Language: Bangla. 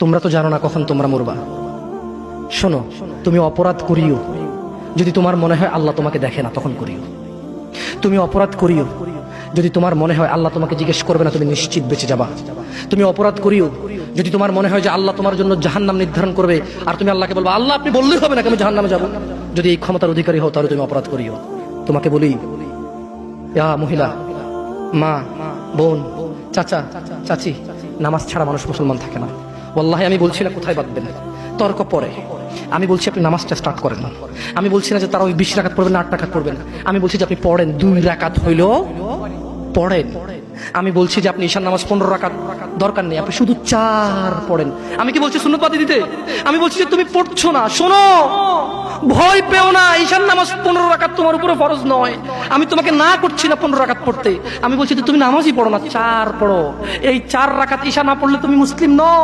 তোমরা তো জানো না কখন তোমরা মরবা। শোনো, তুমি অপরাধ করিও যদি তোমার মনে হয় আল্লাহ তোমাকে দেখে না, তখন করিও। তুমি অপরাধ করিও যদি তোমার মনে হয় আল্লাহ তোমাকে জিজ্ঞেস করবে না, তুমি নিশ্চিত বেঁচে যাবা। তুমি অপরাধ করিও যদি তোমার মনে হয় যে আল্লাহ তোমার জন্য জাহান্নাম নির্ধারণ করবে, আর তুমি আল্লাহকে বলবা আল্লাহ আপনি বললেই হবে না আমি জাহান্নামে যাব। যদি এই ক্ষমতার অধিকারী হও তাহলে তুমি অপরাধ করিও। তোমাকে বলি, ইয়া মহিলা, মা, বোন, চাচা, চাচি, নামাজ ছাড়া মানুষ মুসলমান থাকে না। ওয়াল্লাহি আমি বলছি না কোথায় বাঁধবেন, তর্ক পরে। আমি বলছি আপনি নামাজটা স্টার্ট করেন। আমি বলছি না যে তারা ওই 20 রাকাত পড়বেন না 8 রাকাত পড়বেন। আমি বলছি যে আপনি পড়েন, 2 রাকাত হইলো পড়েন। আমি বলছি যে আপনি ঈশার নামাজ 15 রাকাত দরকার নেই, আপনি শুধু 4 পড়েন। আমি কি বলছি সুন্নত বাদ দিতে? আমি বলছি যে তুমি পড়ছো না, শোনো, ভয় পেও না, ঈশার নামাজ 15 রাকাত তোমার উপরে ফরজ নয়। আমি তোমাকে না করছি না 15 রাকাত পড়তে। আমি বলছি যে তুমি নামাজই পড়ো না, 4 পড়ো। এই 4 রাকাত ঈশা না পড়লে তুমি মুসলিম নও।